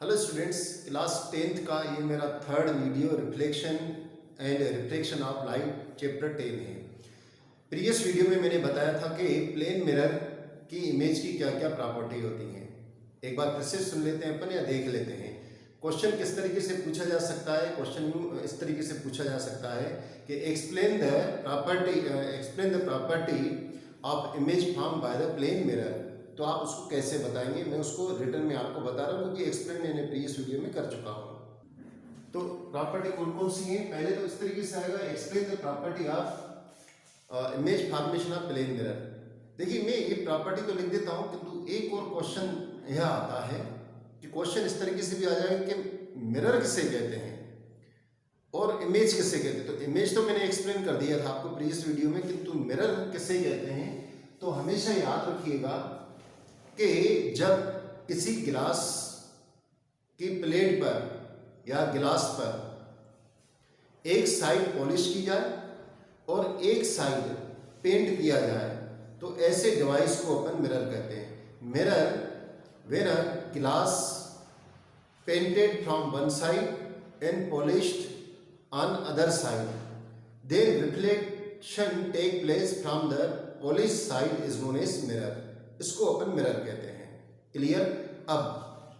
Hello students, class 10th का ये मेरा third video reflection and reflection of light chapter 10 है। प्रीवियस वीडियो में मैंने बताया था कि प्लेन मिरर की इमेज की क्या क्या प्रॉपर्टी होती हैं। एक बार फिर से सुन लेते हैं अपन या देख लेते हैं। क्वेश्चन किस तरीके से पूछा जा सकता है। क्वेश्चन इस तरीके से पूछा जा सकता है कि explain the property of image form by the plane mirror. तो आप उसको कैसे बताएंगे, मैं उसको रिटर्न में आपको बता रहा हूँ क्योंकि एक्सप्लेन मैंने प्रीवियस वीडियो में कर चुका हूँ। तो प्रॉपर्टी कौन कौन सी है, पहले तो इस तरीके से आएगा, explain the property of image formation of plane mirror. देखिए मैं ये प्रॉपर्टी तो लिख देता हूँ, किंतु एक और क्वेश्चन यह आता है कि क्वेश्चन इस तरीके से भी आ जाएगा कि मिरर किसे कहते हैं और इमेज किसे कहते हैं। तो इमेज तो मैंने एक्सप्लेन कर दिया था आपको प्रीवियस वीडियो में, किंतु मिरर किसे कहते हैं तो हमेशा याद रखिएगा कि जब किसी गिलास की प्लेट पर या गिलास पर एक साइड पॉलिश की जाए और एक साइड पेंट किया जाए तो ऐसे डिवाइस को अपन मिरर कहते हैं। Mirror when a glass painted from one side and polished on other side, then reflection take place from the polish side is known as mirror. इसको अपन मिरर कहते हैं। क्लियर। अब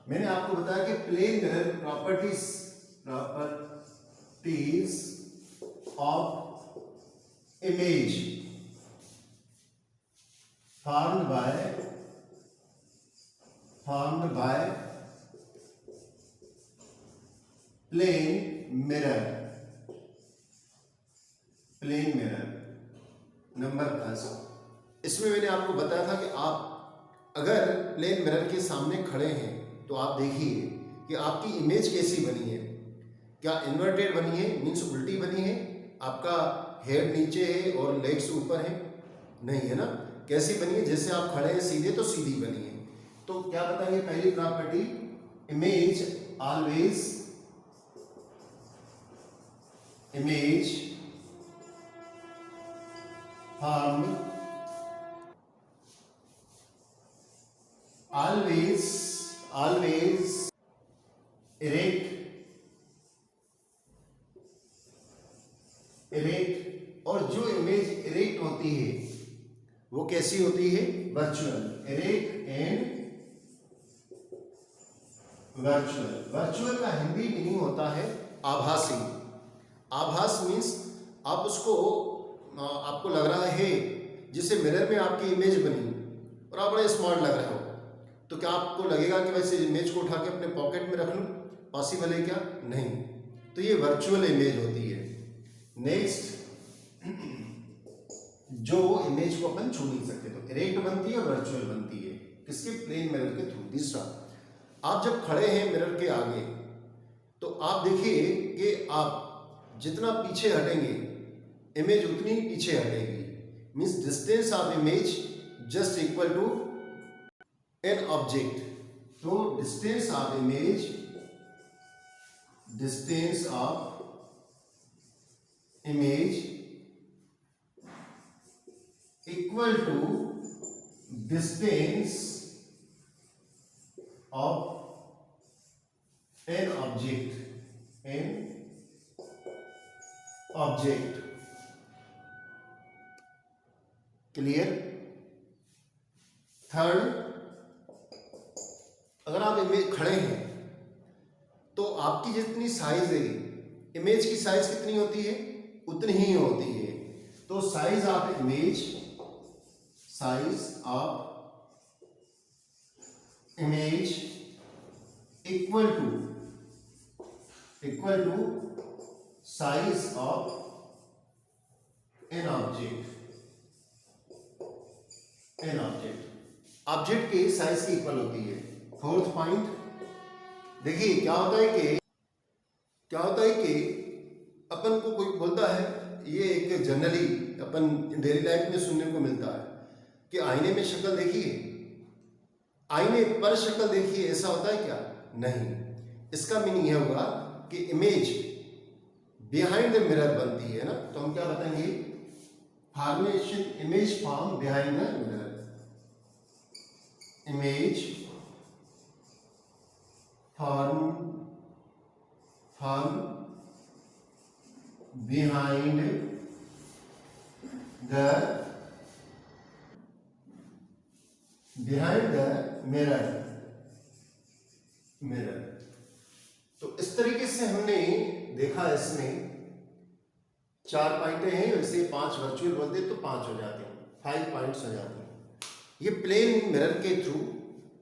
मैंने आपको बताया कि plane mirror properties of image formed by plane mirror number plus. इसमें मैंने आपको बताया था कि आप अगर प्लेन मिरर के सामने खड़े हैं तो आप देखिए कि आपकी इमेज कैसी बनी है। क्या इन्वर्टेड बनी है, मीन्स उल्टी बनी है, आपका हेड नीचे है और लेग्स ऊपर है? नहीं, है ना। कैसी बनी है? जैसे आप खड़े हैं सीधे तो सीधी बनी है। तो क्या बताएंगे पहली property, image always form always erect और जो इमेज इरेक्ट होती है वो कैसी होती है? वर्चुअल। इरेक्ट एंड वर्चुअल का हिंदी मीनिंग होता है आभासी। आभास मीन्स आप उसको आपको लग रहा है जिससे मिरर में आपकी इमेज बनी और आप बड़े स्मार्ट लग रहे हो, तो क्या आपको लगेगा कि वैसे इमेज को उठा के अपने पॉकेट में रख लूं? पॉसिबल है क्या? नहीं। तो ये वर्चुअल इमेज होती है। नेक्स्ट, जो इमेज को अपन छू नहीं सकते, तो इरेक्ट बनती है और वर्चुअल बनती है किसके? प्लेन मिरर के थ्रू। तीसरा, आप जब खड़े हैं मिरर के आगे तो आप देखिए कि आप जितना पीछे हटेंगे इमेज उतनी पीछे हटेगी। Means distance of image just equal to an object. तो distance of image equal to distance of an object. Clear. Third, अगर आप इमेज खड़े हैं तो आपकी जितनी साइज है, इमेज की साइज कितनी होती है? उतनी ही होती है। तो size of image equal to size of an object. Object की साइज की इक्वल होती है। फोर्थ पॉइंट, देखिए क्या होता है कि अपन को कोई बोलता है, ये एक जनरली अपन डेली लाइफ में सुनने को मिलता है कि आईने में शक्ल देखिए, आईने पर शक्ल देखिए। ऐसा होता है क्या? नहीं। इसका मीनिंग यह होगा कि इमेज बिहाइंड द मिरर बनती है ना। तो हम क्या बताएंगे? Formation image form behind the mirror. Image form behind the mirror। तो इस तरीके से हमने देखा, इसमें 4 पॉइंटें हैं, वैसे 5 वर्चुअल बोलते तो 5 हो जाते हैं, 5 पॉइंट्स हो जाते हैं। ये प्लेन मिरर के थ्रू,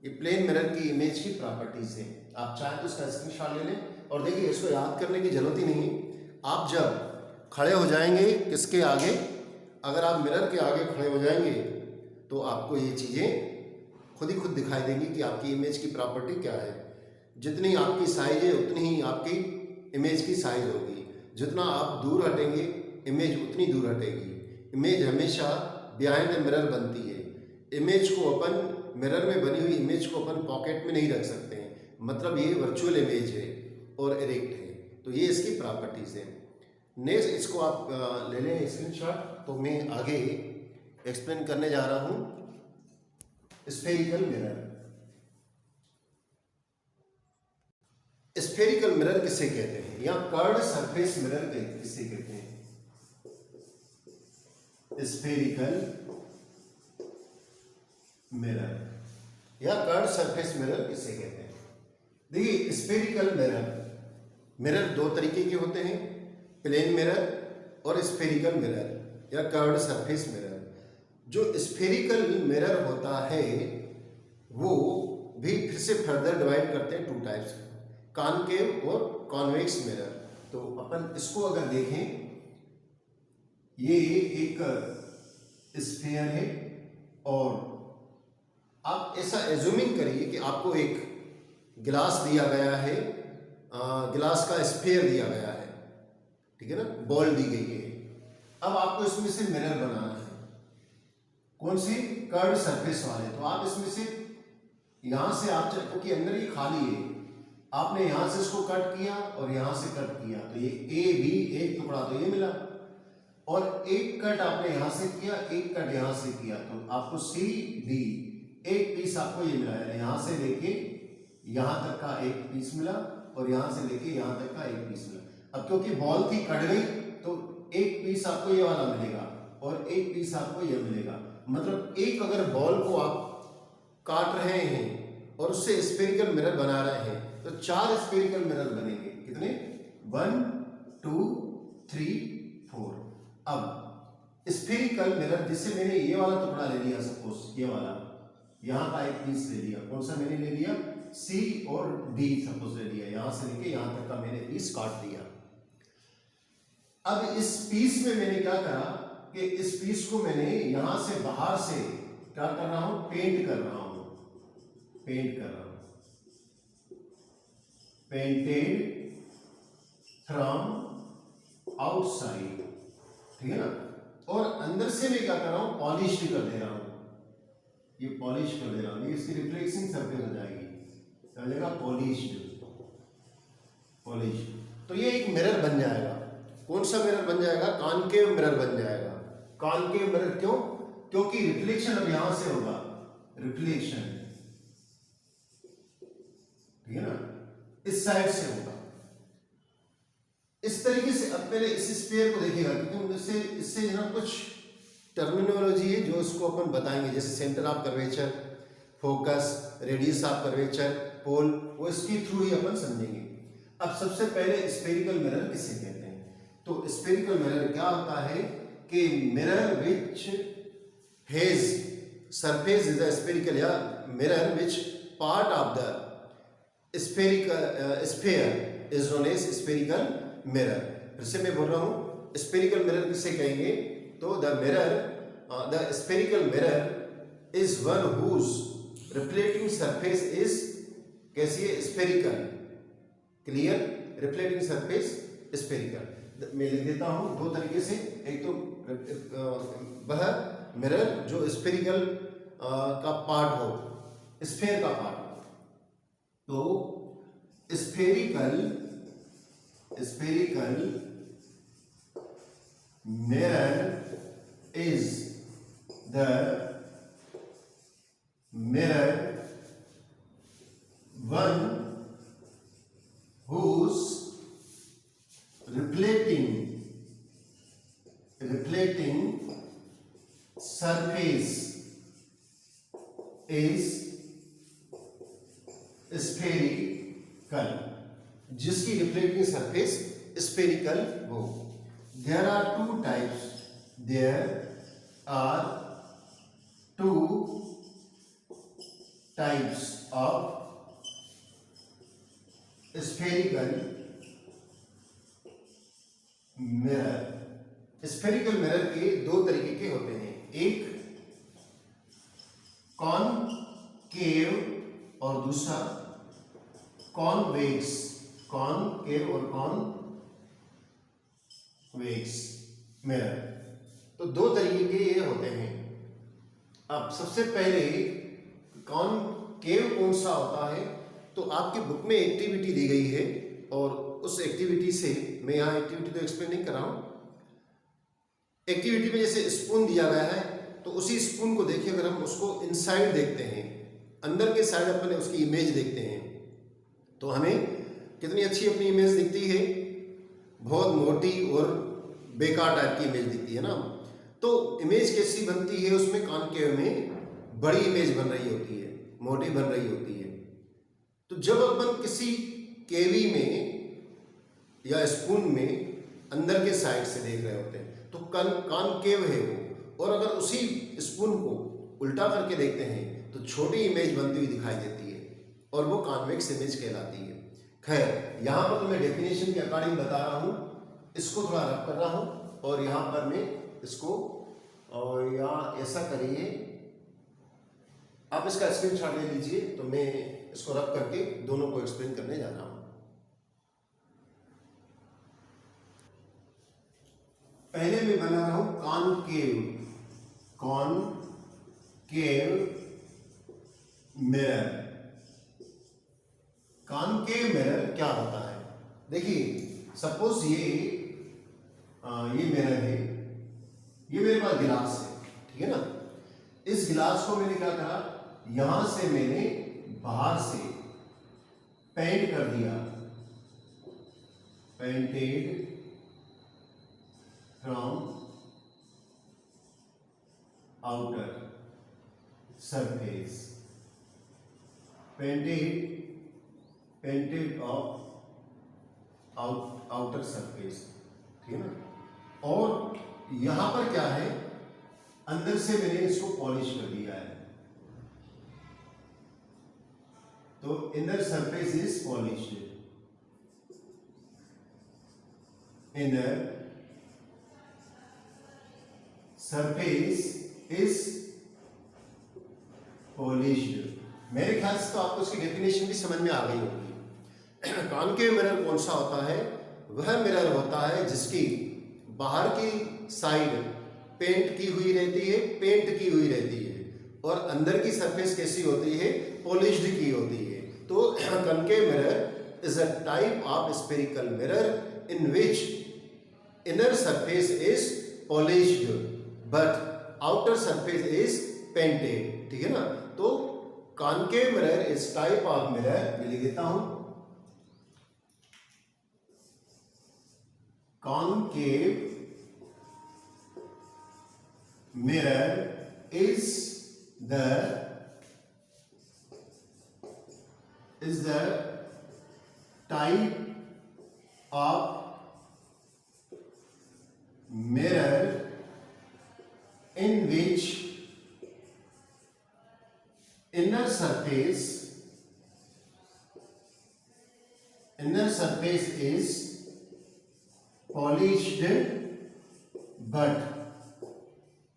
ये प्लेन मिरर की इमेज की प्रॉपर्टीज है। आप चाहे तो इसका स्क्रीनशॉट ले लें और देखिए, इसको याद करने की जरूरत ही नहीं है। आप जब खड़े हो जाएंगे किसके आगे, अगर आप मिरर के आगे खड़े हो जाएंगे तो आपको ये चीज़ें खुद ही खुद दिखाई देंगी कि आपकी इमेज की प्रॉपर्टी क्या है। जितनी आपकी साइज है उतनी ही आपकी इमेज की साइज होगी, जितना आप दूर हटेंगे इमेज उतनी दूर हटेगी। इमेज हमेशा बिहाइंड द मिरर बनती है। इमेज को अपन, मिरर में बनी हुई इमेज को अपन पॉकेट में नहीं रख सकते हैं, मतलब ये वर्चुअल इमेज है और इरेक्ट है। तो ये इसकी प्रॉपर्टीज है। नेक्स्ट इसको आप ले लें स्क्रीनशॉट। तो मैं आगे एक्सप्लेन करने जा रहा हूँ स्फेरिकल मिरर। स्फेरिकल मिरर किसे कहते हैं, या कर्व्ड सरफेस मिरर किसे कहते हैं? स्फेरिकल मिरर या कर्व्ड सरफेस मिरर किसे कहते हैं? देखिए, स्फेरिकल मिरर 2 तरीके के होते हैं, प्लेन मिरर और स्फेरिकल मिरर या कर्व्ड सरफेस मिरर। जो स्फेरिकल मिरर होता है वो भी फिर से फर्दर डिवाइड करते हैं 2 टाइप्स, कॉनकेव और कॉन्वेक्स मिरर। तो अपन इसको अगर देखें, ये एक स्फीयर है और आप ऐसा एज्यूमिंग करिए कि आपको एक गिलास दिया गया है, गिलास का स्फीयर दिया गया है, ठीक है ना, बॉल दी गई है। अब आपको इसमें से मिरर बनाना है, कौन सी? कर्व्ड सरफेस वाले। तो आप इसमें से यहां से आप, क्योंकि अंदर ये खाली है, आपने यहां से इसको कट किया और यहां से कट किया, तो ये ए बी एक टुकड़ा तो ये मिला, और एक कट आपने यहां से किया, एक कट यहां से किया, तो आपको सी डी एक पीस आपको ये मिला है। यहां से लेके यहां तक का एक पीस मिला और यहां से लेके यहां तक का एक पीस मिला। अब क्योंकि बॉल थी कट गई, तो एक पीस आपको ये वाला मिलेगा और एक पीस आपको ये मिलेगा। मतलब एक अगर बॉल को आप काट रहे हैं और उससे स्फेरिकल मिरर बना रहे हैं तो 4 स्फेरिकल मिरर बनेंगे। कितने? 1 2 3 4। अब स्फेरिकल मिरर, जिससे मैंने ये वाला टुकड़ा ले लिया, सपोज ये वाला, यहां का एक पीस ले लिया, कौन सा मैंने ले लिया? सी और डी सपोज ले लिया, यहां से लेके यहां तक का मैंने पीस काट दिया। अब इस पीस में मैंने क्या करा कि इस पीस को मैंने यहां से बाहर से क्या कर रहा हूं? पेंट कर रहा हूं, पेंटेड फ्रॉम आउटसाइड, ठीक है ना। और अंदर से मैं क्या कर रहा हूं? पॉलिश कर दे रहा हूं, ये पॉलिश कर दे रहा हूं, ये इसकी रिफ्लेक्सिंग सरफेस हो जाएगी, क्या हो जाएगा? पॉलिश। तो ये एक मिरर बन जाएगा। कौन सा मिरर बन जाएगा? कॉनकेव मिरर बन जाएगा। कॉनकेव मिरर क्यों? क्योंकि रिफ्लेक्शन अब यहां से होगा, रिफ्लेक्शन, ठीक है ना, इस साइड से होगा। इस तरीके से अब पहले इस स्फीयर को देखिएगा, क्योंकि इससे ना कुछ टर्मिनोलॉजी है जो इसको अपन बताएंगे, जैसे centre of curvature, focus, radius of curvature, pole, वो इसके थ्रू ही अपन समझेंगे। अब सबसे पहले स्फेरिकल मिरर किसे कहते हैं? तो स्फेरिकल मिरर क्या होता है कि mirror which has surface is a spherical, या mirror which part of the sphere is known as spherical mirror. फिर से मैं बोल रहा हूं, स्फेरिकल मिरर किसे कहेंगे? तो the spherical mirror is one whose reflecting surface is, कैसी है? Spherical. Clear? Reflecting surface spherical. मैं लिख देता हूं 2 तरीके से। एक तो वह मिरर जो स्फेरिकल का पार्ट हो, स्फेयर का पार्ट हो। तो spherical mirror is the mirror one whose reflecting surface is spherical, जिसकी रिफ्लेक्टिंग सरफेस स्फेरिकल हो। There are two types of spherical mirror। Spherical mirror के दो तरीके के होते हैं, एक कॉनकेव और दूसरा कॉन्वेक्स। कॉनकेव और कॉन्वेक्स मिरर, तो दो तरीके के ये होते हैं। अब सबसे पहले कॉनकेव कौन सा होता है, तो आपकी बुक में एक्टिविटी दी गई है और उस एक्टिविटी से मैं यहाँ एक्टिविटी तो एक्सप्लेन नहीं कर रहा हूँ। एक्टिविटी में जैसे स्पून दिया गया है, तो उसी स्पून को देखिए, अगर हम उसको इनसाइड देखते हैं, अंदर के साइड अपने उसकी इमेज देखते हैं, तो हमें कितनी अच्छी अपनी इमेज दिखती है, बहुत मोटी और बेकार टाइप की इमेज दिखती है ना। तो इमेज कैसी बनती है, उसमें कॉनकेव में बड़ी इमेज बन रही होती है, मोटी बन रही होती है। तो जब अपन किसी केवी में या स्पून में अंदर के साइड से देख रहे होते हैं, तो कॉनकेव है वो, और अगर उसी स्पून को उल्टा करके देखते हैं तो छोटी इमेज बनती हुई दिखाई देती है, और वो कॉन्वेक्स इमेज कहलाती है। खैर, यहाँ पर तो मैं डेफिनेशन के अकॉर्डिंग बता रहा हूँ, इसको थोड़ा रब कर रहा हूँ, और यहाँ पर मैं इसको, और यहाँ ऐसा करिए, आप इसका स्क्रीनशॉट ले लीजिए, तो मैं इसको रब करके दोनों को एक्सप्लेन करने जा रहा हूँ। पहले मैं बना रहा हूं कॉनकेव मिरर। कॉनकेव मिरर क्या होता है, देखिए, सपोज ये मिरर है, ये मेरे पास गिलास है, ठीक है ना। इस गिलास को मैंने क्या कहा, यहां से मैंने बाहर से पेंट कर दिया, painted from outer surface, painted of outer surface, ठीक है ना। और यहां पर क्या है, अंदर से मैंने इसको पॉलिश कर दिया है, तो inner surface is polished, inner surface is polished. मेरे ख्याल से तो आपको इसकी डेफिनेशन भी समझ में आ गई होगी। कॉनकेव मिरर कौन सा होता है, वह मिरर होता है जिसकी बाहर की साइड पेंट की हुई रहती है, और अंदर की सरफेस कैसी होती है, पॉलिश्ड की होती है। तो concave mirror is a type of spherical mirror in which inner surface is polished but outer surface is painted, ठीक है ना। तो concave mirror is type of mirror, मैं लिख देता हूं, concave mirror is the type of mirror in which inner surface is polished but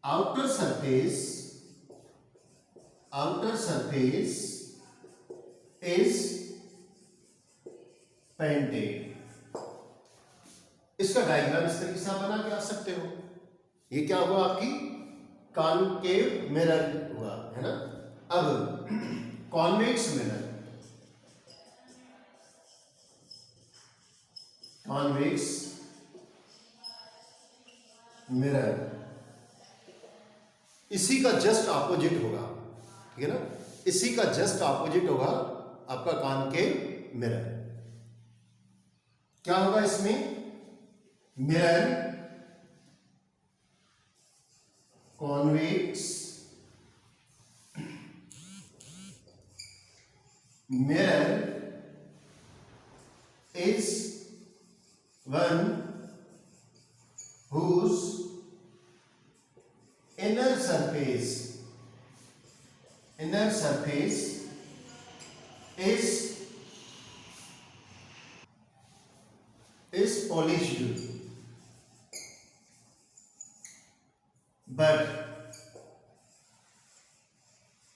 outer surface is painted। इसका diagram इस तरीके से आप बना के आ सकते हो। ये क्या हुआ, आपकी कॉनकेव मिरर हुआ, है ना। अब कॉन्वेक्स मिरर, कॉन्वेक्स मिरर इसी का जस्ट ऑपोजिट होगा, ठीक है ना। इसी का जस्ट ऑपोजिट होगा आपका कॉनकेव मिरर। क्या होगा इसमें? Mirror convex, mirror is one whose inner surface is polished, but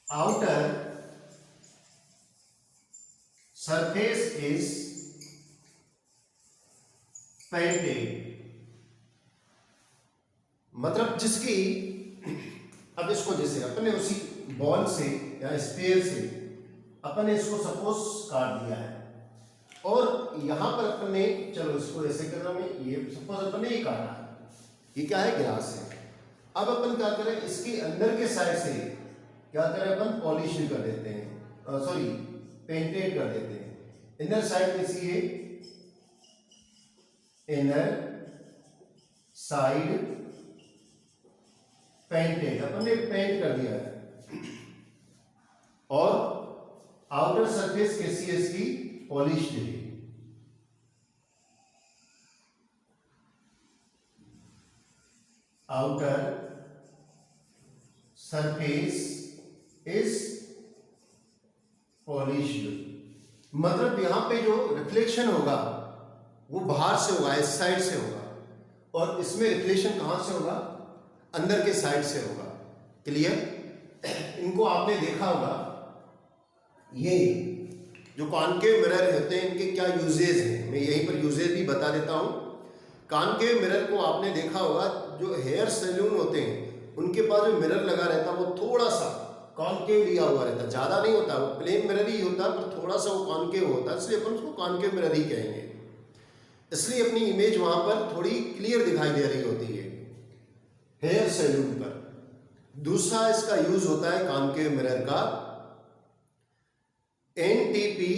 outer surface is painted। मतलब जिसकी, अब इसको जैसे अपने उसी बॉल से या स्फीयर से अपने इसको सपोज काट दिया है और यहां पर अपने, चलो इसको ऐसे करना, मैं ये सपोज अपने ही काटा है, ये क्या है? ग्लास है। अब अपन क्या करें, इसके अंदर के साइड से क्या करें, अपन पॉलिश कर देते हैं, सॉरी पेंटेड कर देते हैं। इनर साइड कैसी है? इनर साइड पेंटेड, अपन ने पेंट कर दिया है। और आउटर सरफेस कैसी है इसकी? पॉलिश्ड है। आउटर सरफेस इज पॉलिश्ड, मतलब यहां पे जो रिफ्लेक्शन होगा वो बाहर से होगा, इस साइड से होगा, और इसमें रिफ्लेक्शन कहां से होगा? अंदर के साइड से होगा। क्लियर? इनको आपने देखा होगा, ये जो कॉनकेव मिरर होते हैं इनके क्या यूजेज हैं, मैं यहीं पर यूजेज भी बता देता हूं। कॉनकेव मिरर को आपने देखा होगा, जो हेयर सैलून होते हैं उनके पास जो मिरर लगा रहता है वो थोड़ा सा कॉनकेव लिया हुआ रहता है, ज़्यादा नहीं होता, वो प्लेन मिरर ही होता है पर थोड़ा सा वो कॉनकेव होता है, इसलिए अपन उसको कॉनकेव मिरर ही कहेंगे। इसलिए अपनी इमेज वहां पर थोड़ी क्लियर दिखाई दे रही होती है हेयर सैलून पर। दूसरा इसका यूज होता है कॉनकेव मिरर का, एनटीपी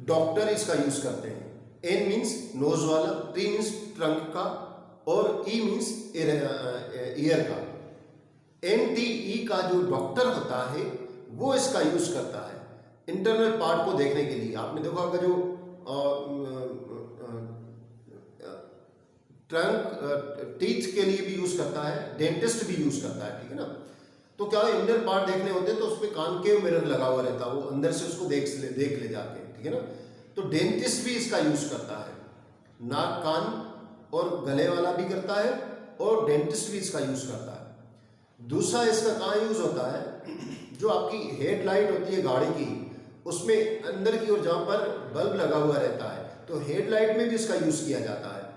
डॉक्टर इसका यूज करते हैं। एन मीन्स नोज वाला, टी मीन्स ट्रंक का, और ई मीन्स ईयर का। एनटीई का जो डॉक्टर होता है वो इसका यूज करता है इंटरनल पार्ट को देखने के लिए। आपने देखा होगा जो ट्रंक टीथ के लिए भी यूज करता है, डेंटिस्ट भी यूज करता है, ठीक है ना। तो क्या इनर पार्ट देखने होते हैं तो उसमें कॉनकेव मिरर लगा हुआ रहता है, वो अंदर से उसको देख ले जाके, ठीक है ना। तो डेंटिस्ट भी इसका यूज करता है, नाक कान और गले वाला भी करता है, और डेंटिस्ट भी इसका यूज करता है। दूसरा इसका कहाँ यूज होता है, जो आपकी हेडलाइट होती है गाड़ी की, उसमें अंदर की ओर जहाँ पर बल्ब लगा हुआ रहता है, तो हेडलाइट में भी इसका यूज किया जाता है।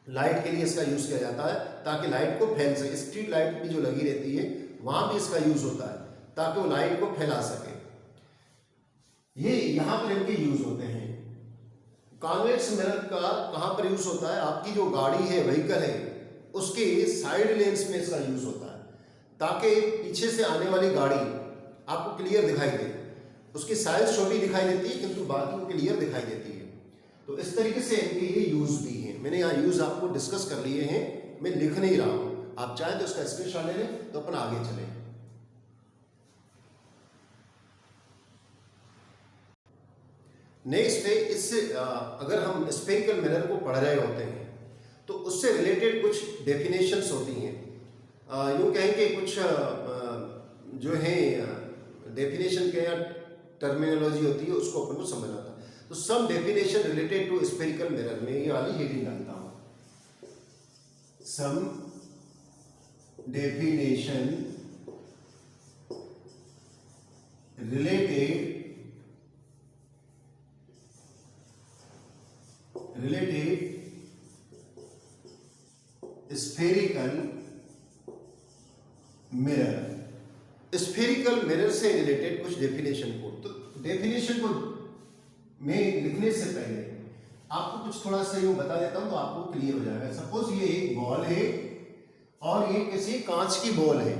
लाइट के लिए इसका यूज किया जाता है ताकि लाइट को फैल सके। स्ट्रीट लाइट भी जो लगी रहती है वहां भी इसका यूज होता है ताकि वो लाइट को फैला सके। ये यहां पर इनके यूज होते हैं। कॉन्वेक्स मिरर का कहां पर यूज होता है? आपकी जो गाड़ी है, व्हीकल है, उसके साइड लेंस में इसका यूज होता है ताकि पीछे से आने वाली गाड़ी आपको क्लियर दिखाई दे। उसकी साइज छोटी दिखाई देती है किंतु बाकी वो क्लियर दिखाई देती है। तो इस तरीके से इनके ये यूज भी हैं। मैंने यहाँ यूज आपको डिस्कस कर लिए हैं, मैं लिख नहीं रहा हूं। आप चाहें तो इसका स्क्रीनशॉट ले लें तो अपन आगे चलें। नेक्स्ट है, इससे अगर हम स्फेरिकल मिरर को पढ़ रहे होते हैं तो उससे रिलेटेड कुछ डेफिनेशंस होती हैं। यूँ कहें कि कुछ जो है डेफिनेशन के या टर्मिनोलॉजी होती है उसको अपन को समझना था। तो some definition related to spherical mirror में ये वाली हेडिंग डालता हूं, some definition related spherical mirror. Spherical mirror से रिलेटेड कुछ डेफिनेशन को, तो डेफिनेशन को मैं लिखने से पहले आपको कुछ थोड़ा सा यूं बता देता हूं तो आपको क्लियर हो जाएगा। सपोज ये एक बॉल है और ये किसी कांच की बॉल है,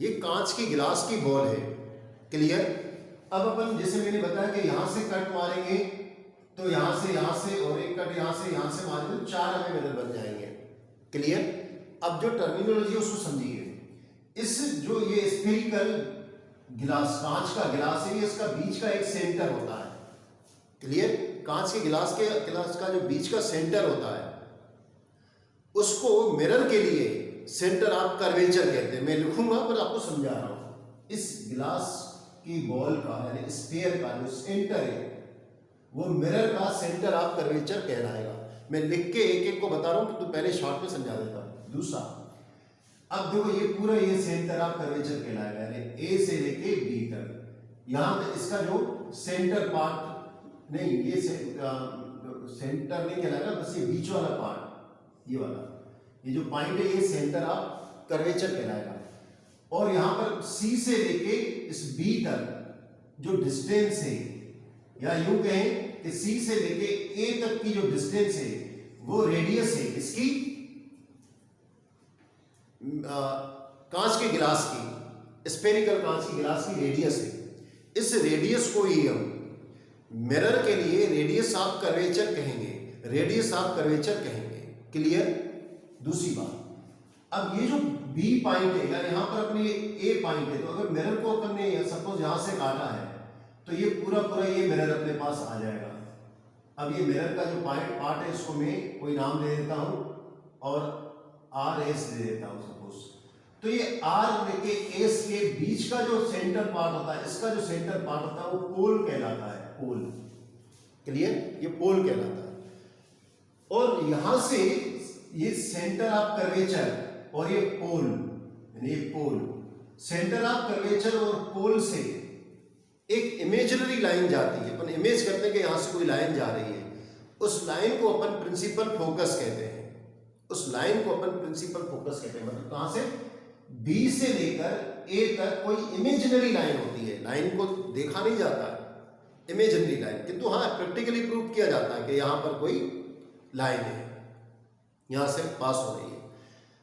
ये कांच की गिलास की बॉल है। क्लियर? अब अपन जैसे मैंने बताया कि यहां से कट मारेंगे तो यहां से और एक कट यहां से मान लो 4 हमें मिरर बन जाएंगे। क्लियर? अब जो टर्मिनोलॉजी है उसको समझिए। इस जो ये स्फेरिकल गिलास, कांच का गिलास है, ये इसका बीच का एक सेंटर होता है। क्लियर? कांच के गिलास का जो बीच का सेंटर होता है उसको मिरर के लिए सेंटर ऑफ कर्वेचर कहते हैं। मैं लिखूंगा पर आपको समझा रहा हूं। इस गिलास की बॉल का यानी स्फीयर का जो सेंटर है वो मिरर का सेंटर ऑफ कर्वेचर कहलाएगा। मैं लिख के एक एक को बता रहा हूं तो पहले शॉर्ट में समझा देता हूं। दूसरा, अब देखो ये पूरा ये सेंटर ऑफ कर्वेचर कहलाएगा यानी ए से लेके बी तक। यहां पे इसका जो सेंटर पार्ट नहीं, ये सेंटर नहीं कहलाएगा, बस ये बीच वाला पार्ट, ये वाला, ये जो पॉइंट है ये सेंटर ऑफ कर्वेचर कहलाएगा। और यहां पर सी से लेके इस बी तक जो डिस्टेंस है, या यूं कहें कि सी से लेके ए तक की जो डिस्टेंस है वो रेडियस है इसकी, कांच के गिलास की, स्फेरिकल कांच के गिलास की रेडियस है। इस रेडियस को ही हम मिरर के लिए रेडियस ऑफ कर्वेचर कहेंगे, रेडियस ऑफ कर्वेचर कहेंगे। क्लियर? दूसरी बात, अब ये जो बी पॉइंट है या यहाँ पर अपने ए पॉइंट है, तो अगर मिरर को अपन ने सपोज यहां से काटा है तो ये पूरा ये मिरर अपने पास आ जाएगा। अब ये मिरर का जो पार्ट है इसको मैं कोई नाम दे देता हूं और आर एस दे देता हूं सपोज। तो ये आर लेके एस के बीच का जो सेंटर पार्ट होता है, इसका जो सेंटर पार्ट होता है वो पोल कहलाता है, पोल। क्लियर? ये पोल कहलाता है। और यहां से ये सेंटर ऑफ कर्वेचर और ये पोल, यानी ये पोल, सेंटर ऑफ कर्वेचर और पोल से एक इमेजिनरी लाइन जाती है। अपन इमेज करते हैं कि यहां से कोई लाइन जा रही है, उस लाइन को अपन प्रिंसिपल फोकस कहते हैं। उस लाइन को अपन प्रिंसिपल फोकस कहते हैं। मतलब कहां से? बी से लेकर ए तक कोई इमेजिनरी लाइन होती है, लाइन को देखा नहीं जाता है, इमेजिनरी लाइन, किंतु हाँ प्रैक्टिकली प्रूव किया जाता है कि यहां पर कोई लाइन है, यहां से पास हो रही है।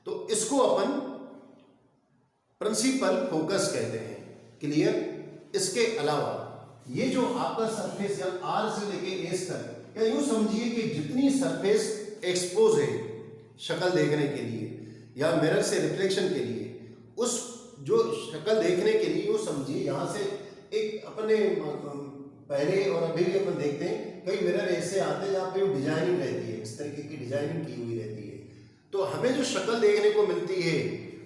तो इसको अपन प्रिंसिपल फोकस कहते हैं। क्लियर? इसके अलावा ये जो आपका सरफेस या आर से लेके एस तक, या यूं समझिए कि जितनी सरफेस एक्सपोज है शक्ल देखने के लिए या मिरर से रिफ्लेक्शन के लिए, उस जो शक्ल देखने के लिए यूं समझिए यहां से एक अपने पहले और अभी भी अपन देखते हैं कई मिरर ऐसे आते हैं जहां पे डिजाइनिंग रहती है, इस तरीके की डिजाइनिंग की हुई रहती है। तो हमें जो शक्ल देखने को मिलती है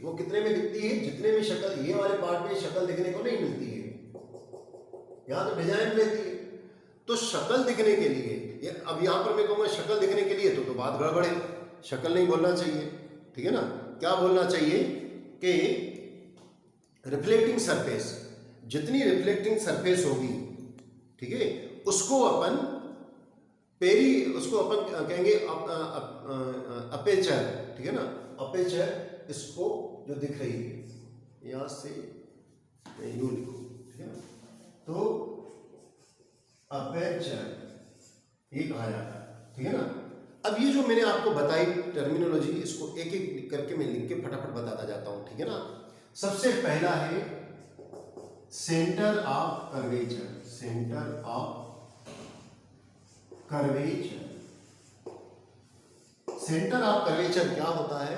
वो कितने में दिखती है? जितने में शक्ल, ये वाले पार्ट में शक्ल देखने को नहीं मिलती है, यहाँ तो डिजाइन रहती है। तो शक्ल दिखने के लिए, अब यहाँ पर मैं कहूँगा शक्ल दिखने के लिए तो बात गड़बड़ है, शक्ल नहीं बोलना चाहिए, ठीक है ना? क्या बोलना चाहिए कि रिफ्लेक्टिंग सरफेस, जितनी रिफ्लेक्टिंग सरफेस होगी, ठीक है, उसको अपन कहेंगे अपेचर, ठीक है ना? अपेचर इसको जो दिख रही है यहां से यूं लिखो, ठीक है ना? तो अपेचर ये कहा जाता है, ठीक है ना? अब ये जो मैंने आपको बताई टर्मिनोलॉजी, इसको एक एक करके मैं लिख के फटाफट बताता जाता हूं, ठीक है ना? सबसे पहला है centre of curvature, centre of curvature. Centre of curvature क्या होता है?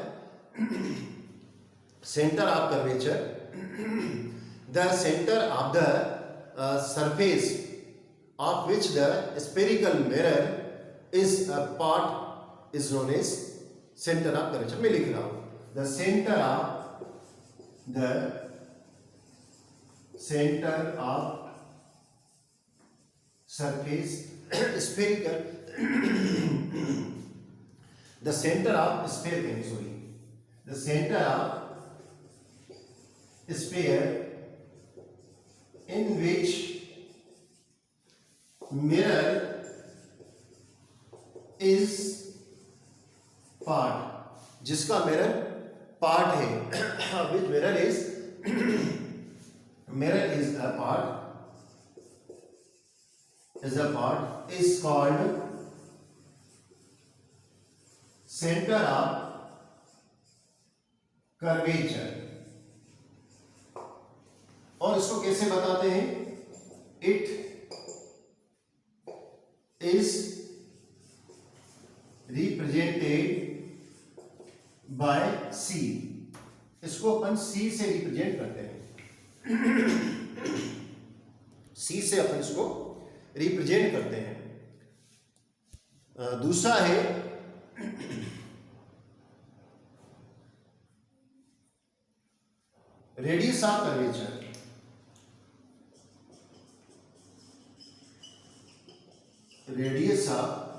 Centre of curvature, the centre of the surface of which the spherical mirror is a part is known as center of curvature। मैं लिख रहा हूं the center of surface spherical the center of sphere, sorry, the center of sphere in which mirror is part, जिसका mirror part है, which mirror is a part is called center of curvature। और इसको कैसे बताते हैं? It is represented by सी। इसको अपन सी से represent करते हैं। सी से अपन इसको रिप्रेजेंट करते हैं। दूसरा है radius of curvature. Radius of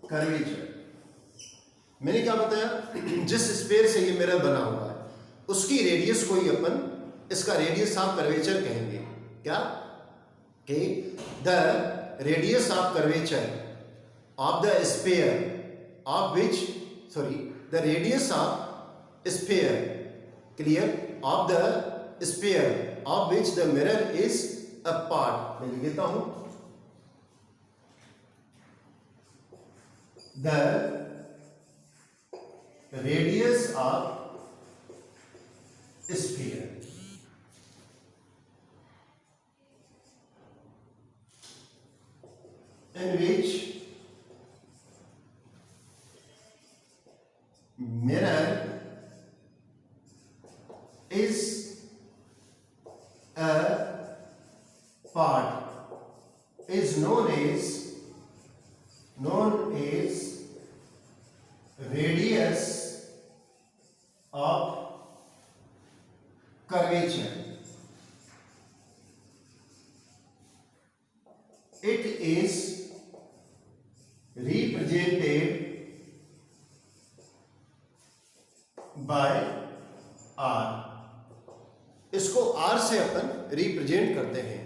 curvature. मैंने क्या बताया, जिस स्फीयर से ये मिरर बना हुआ है उसकी रेडियस को ही अपन इसका रेडियस ऑफ कर्वेचर कहेंगे। क्या कि the radius of curvature of the sphere of which the radius of sphere clear of the sphere of which the mirror is a part. मैं लिख देता हूं, the radius of sphere in which mirror is a part is known as radius of curvature. It is represented by R। इसको R से अपन represent करते हैं।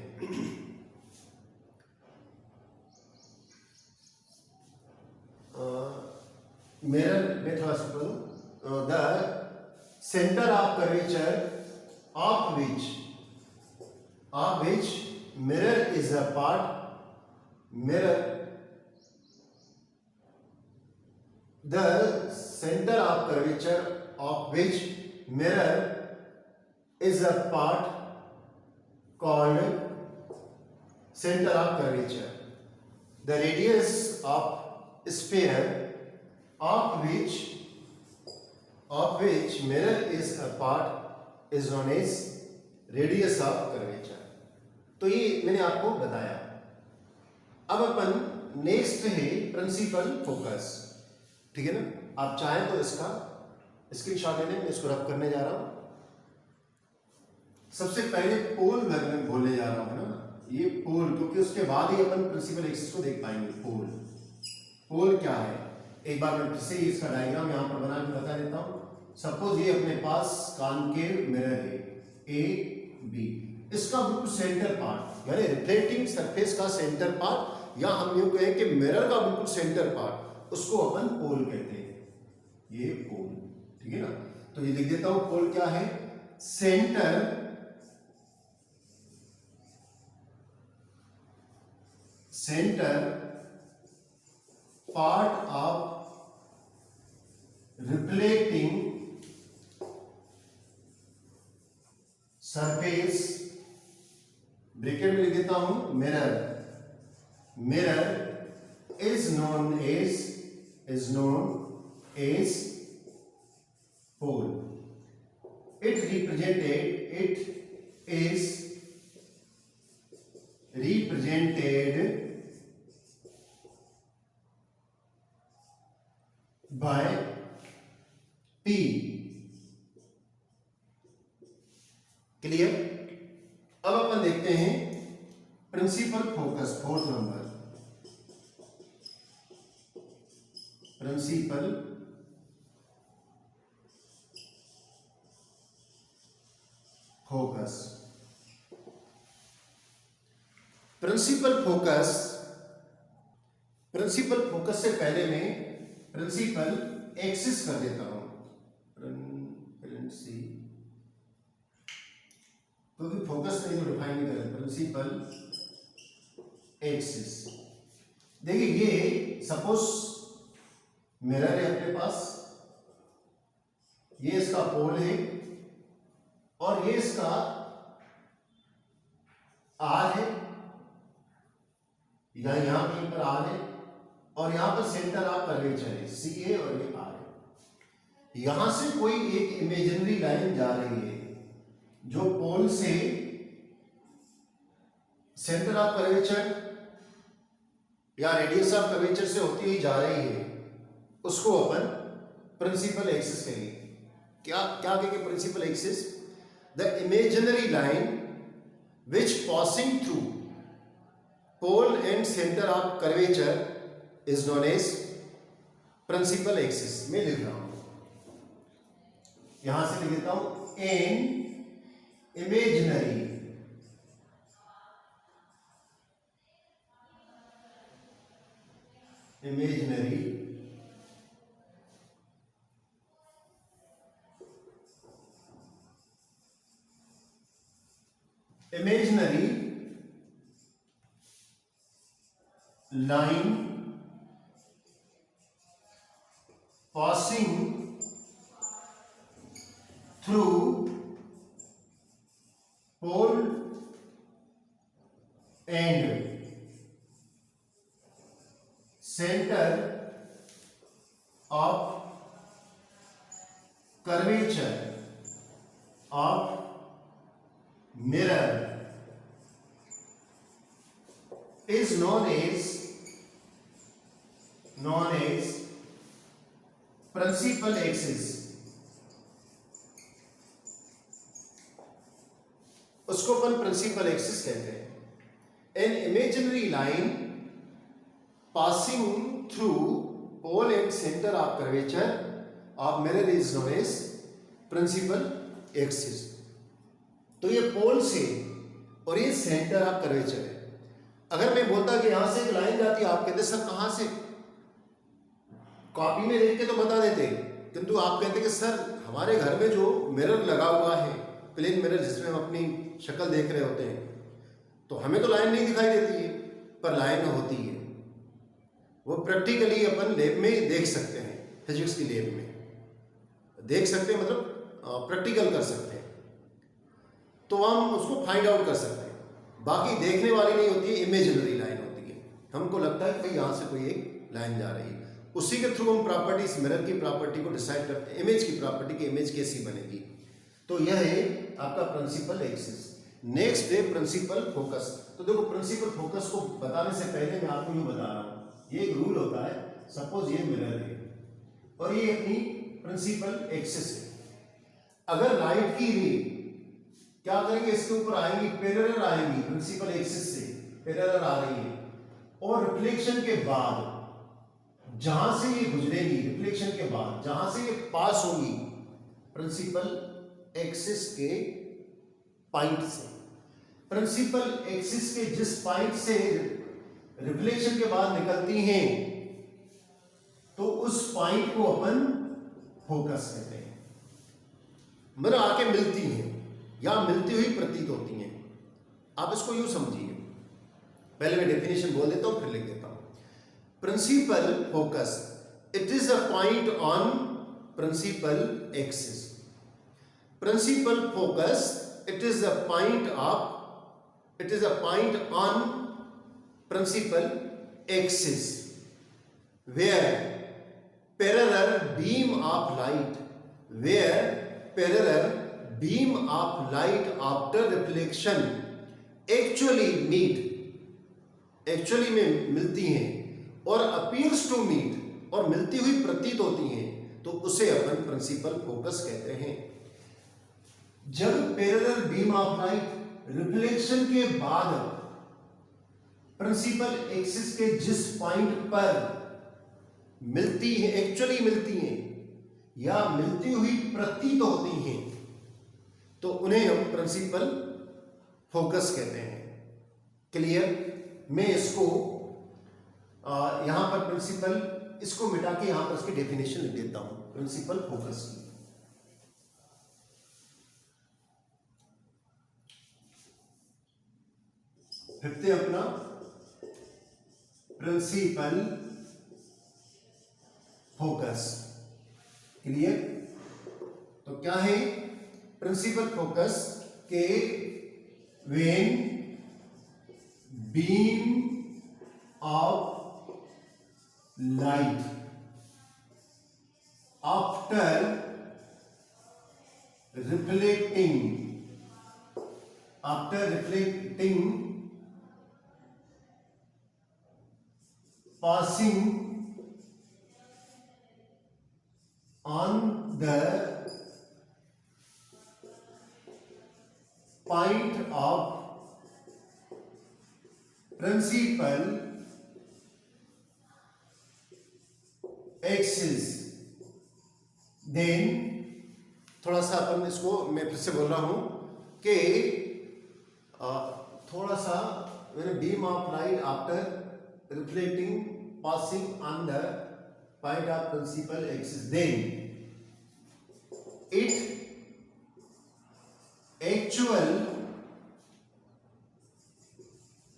Mirror में थोड़ा सा बोलूं, the centre of curvature of which mirror is a part. Mirror the center of curvature of which mirror is a part called center of curvature. The radius of sphere of which mirror is a part is known as radius of curvature. तो ये मैंने आपको बताया। अब अपन next है principal focus. ठीक है ना, आप चाहें तो इसका स्क्रीनशॉट ले लें। मैं इसको रब करने जा रहा हूं। सबसे पहले पोल मैं बोलने जा रहा हूं ना, ये पोल, क्योंकि उसके बाद ही अपन प्रिंसिपल एक्सिस को देख पाएंगे। पोल क्या है, एक बार मैं फिर से इसका डायग्राम यहां पर बना के बता देता हूं। सपोज ये अपने पास कॉनकेव मिरर है ए बी, इसका बिल्कुल सेंटर पार्ट यानी रिफ्लेक्टिंग सरफेस का सेंटर पार्ट, या हम यूं कहें कि मिरर का बिल्कुल सेंटर पार्ट, उसको अपन पोल कहते हैं। ये पोल, ठीक है ना। तो ये लिख देता हूं, पोल क्या है, centre part of reflecting surface, bracket में लिख देता हूं mirror is known as pole. It is represented by P। Clear. अब अपन देखते हैं principal focus, fourth number, principal focus. Principal focus से पहले मैं प्रिंसिपल एक्सिस कर देता हूं। क्योंकि फोकस नहीं तो डिफाइन नहीं करें। प्रिंसिपल एक्सिस, देखिए ये सपोज मिरर है अपने पास, ये इसका पोल है और ये इसका आर है, यहां कहीं पर आर है, और यहां पर सेंटर ऑफ कर्वेचर है सी है, और ये आर है। यहां से कोई एक इमेजिनरी लाइन जा रही है जो पोल से सेंटर ऑफ कर्वेचर या रेडियस ऑफ कर्वेचर से होती हुई जा रही है, उसको अपन प्रिंसिपल एक्सिस कहेंगे। क्या क्या कहेंगे principal axis? The imaginary line which passing through pole and center of curvature is known as principal axis। मैं लिख रहा हूं, यहां से लिख देता हूं, an imaginary line passing through pole and center of curvature of mirror is known as principal axis। उसको अपन प्रिंसिपल एक्सिस कहते हैं। An imaginary line passing through pole and centre of curvature of mirror is known as principal axis. तो ये पोल से और ये centre of curvature है। अगर मैं बोलता कि यहां से एक लाइन जाती है, आप कहते सर कहां से? कॉपी में देख के तो बता देते, किंतु आप कहते कि सर हमारे घर में जो मिरर लगा हुआ है, प्लेन मिरर जिसमें हम अपनी शक्ल देख रहे होते हैं, तो हमें तो लाइन नहीं दिखाई देती है, पर लाइन होती है। वो प्रैक्टिकली अपन लैब में देख सकते हैं, फिजिक्स की लैब में देख सकते हैं, मतलब प्रैक्टिकल कर सकते हैं, तो हम उसको फाइंड आउट कर सकते हैं। बाकी देखने वाली नहीं होती है, इमेजिनरी लाइन होती है। हमको लगता है कि भाई यहाँ से कोई एक लाइन जा रही है, उसी के थ्रू हम प्रॉपर्टीज, मिरर की प्रॉपर्टी को डिसाइड करते हैं, इमेज की प्रॉपर्टी की, इमेज कैसी बनेगी। तो यह है आपका प्रिंसिपल एक्सिस। नेक्स्ट है प्रिंसिपल फोकस। तो देखो, प्रिंसिपल फोकस को बताने से पहले मैं आपको यूं बता रहा हूं, ये एक रूल होता है। सपोज ये मिरर है और ये अपनी प्रिंसिपल एक्सिस है। अगर लाइट की रे क्या करेंगे, इसके ऊपर आएंगी, पैरेलल आएंगी, प्रिंसिपल एक्सिस से पैरेलल आ रही है, और रिफ्लेक्शन के बाद जहां से ये गुजरेगी, रिफ्लेक्शन के बाद जहां से ये पास होगी प्रिंसिपल एक्सिस के पॉइंट से, प्रिंसिपल एक्सिस के जिस पॉइंट से रिफ्लेक्शन के बाद निकलती हैं, तो उस पॉइंट को अपन फोकस कहते हैं। मतलब आके मिलती हैं या मिलती हुई प्रतीत होती हैं। आप इसको यूं समझिए, पहले मैं डेफिनेशन बोल देता हूं, फिर लिख देता हूं। Principal focus, it is a point on principal axis. Principal focus, it is a point on principal axis where parallel beam of light after reflection actually में मिलती हैं और appears to meet, और मिलती हुई प्रतीत होती हैं, तो उसे अपन प्रिंसिपल फोकस कहते हैं। जब parallel beam of light reflection के बाद प्रिंसिपल एक्सिस के जिस पॉइंट पर मिलती है, एक्चुअली मिलती हैं या मिलती हुई प्रतीत होती हैं, तो उन्हें हम प्रिंसिपल फोकस कहते हैं। क्लियर? मैं इसको यहां पर प्रिंसिपल, इसको मिटा के यहां पर इसकी डेफिनेशन लिख देता हूं प्रिंसिपल फोकस की। फिफ्थ है अपना प्रिंसिपल फोकस। क्लियर? तो क्या है प्रिंसिपल फोकस के when beam of light after reflecting passing on the point of principal axis, then थोड़ा सा अपन इसको मैं फिर से बोल रहा हूं कि थोड़ा सा beam of light after reflecting passing on the point of principal axis, then it actual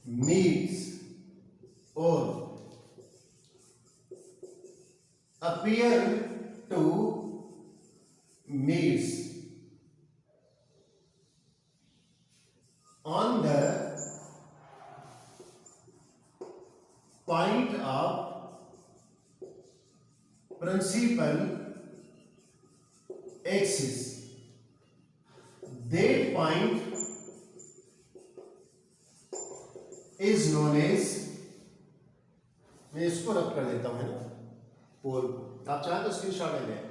meets और appear to meets on the point of principal axis. That point is known as, मैं इसको रख कर देता हूं ना पोल, आप चाहें तो स्क्रीनशॉट ले लें।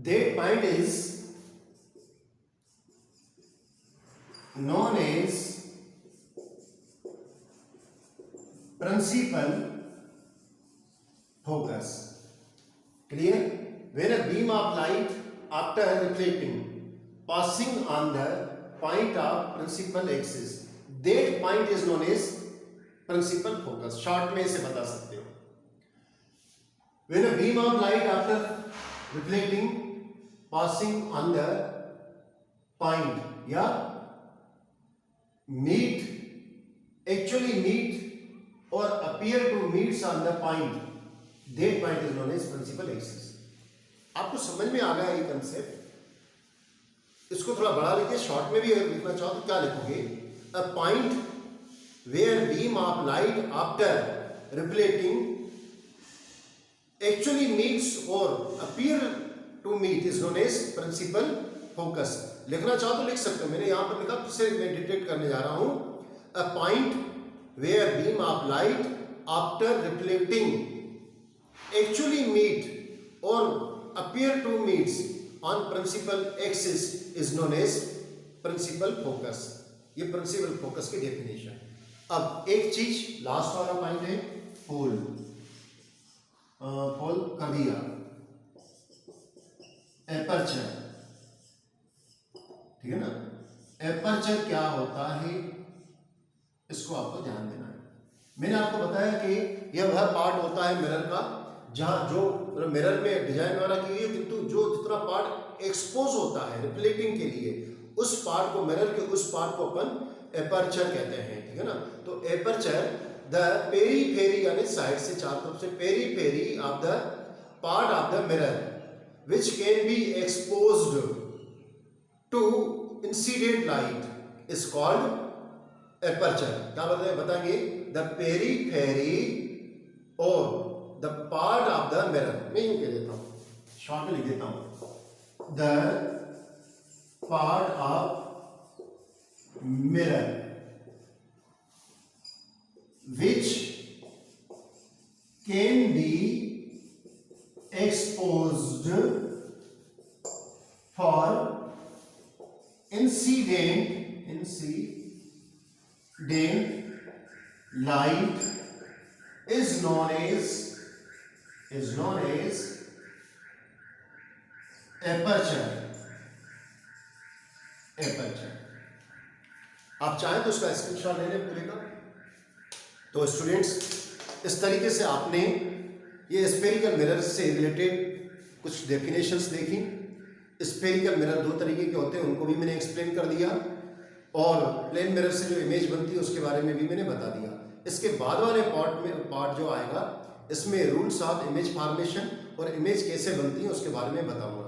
That point is known as principal focus. Clear? When a beam of light after reflecting passing on the point of principal axis, that point is known as principal focus. Short में इसे बता सकते हो। When a beam of light after reflecting passing on the point या actually meet or appear to meet on the point, that point is known as principal axis. आपको समझ में आ गया ये कंसेप्ट? इसको थोड़ा बढ़ा लीजिए, शॉर्ट में भी अगर लिखना चाहो तो क्या लिखोगे? A point where beam of light after reflecting actually meets or appear to meet is known as principal focus. लिखना चाहो तो लिख सकते हो, मैंने यहां पर लिखा, फिर से मैं डिटेक्ट करने जा रहा हूं। A point where beam of light after reflecting actually meet or appear to meet on principal axis is known as principal focus. ये principal focus की डेफिनेशन। अब एक चीज लास्ट वाला पॉइंट है पोल कर दिया, एपर्चर, ठीक है ना? एपर्चर क्या होता है इसको आपको ध्यान देना है। मैंने आपको बताया कि यह वह पार्ट होता है मिरर का जहां जो मिरर में डिजाइन वगैरह की है, किंतु जो जितना पार्ट एक्सपोज होता है रिफ्लेक्टिंग के लिए, उस पार्ट को, मिरर के उस पार्ट को अपन एपर्चर कहते हैं, ठीक है ना? तो एपर्चर द पेरीफेरी यानी साइड से चारों तरफ से periphery of the part of the mirror which can be exposed to incident light is called aperture. क्या बताएंगे? The periphery or the part of the mirror. मैं यूं कह देता हूँ, शॉर्ट में लिख देता हूँ, the part of mirror which can be exposed for incident light is known as aperture. आप चाहें तो उसका स्क्रीनशॉट ले लें पूरे का। तो स्टूडेंट्स, इस तरीके से आपने ये स्फेरिकल मिरर से रिलेटेड कुछ डेफिनेशंस देखी। स्फेरिकल मिरर दो तरीके के होते हैं, उनको भी मैंने एक्सप्लेन कर दिया। और प्लेन मिरर से जो इमेज बनती है उसके बारे में भी मैंने बता दिया। इसके बाद वाले पार्ट जो आएगा इसमें रूल्स ऑफ इमेज फॉर्मेशन और इमेज कैसे बनती है उसके बारे में बताऊंगा।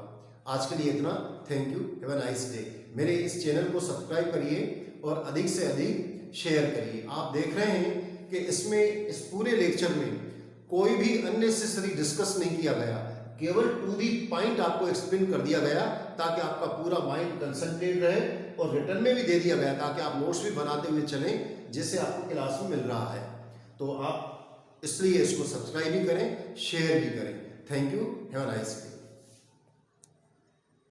आज के लिए इतना। Thank you, have a nice day. मेरे इस चैनल को सब्सक्राइब करिए और अधिक से अधिक शेयर करिए। आप देख रहे हैं कि इसमें इस पूरे लेक्चर में कोई भी अननेसेसरी डिस्कस नहीं किया गया, केवल टू दी पॉइंट आपको एक्सप्लेन कर दिया गया ताकि आपका पूरा माइंड कंसंट्रेट रहे, और रिटर्न में भी दे दिया गया ताकि आप नोट्स भी बनाते हुए चलें जैसे आपको क्लास में मिल रहा है। तो आप इसलिए इसको सब्सक्राइब भी करें, शेयर भी करें। Thank you, have a nice day.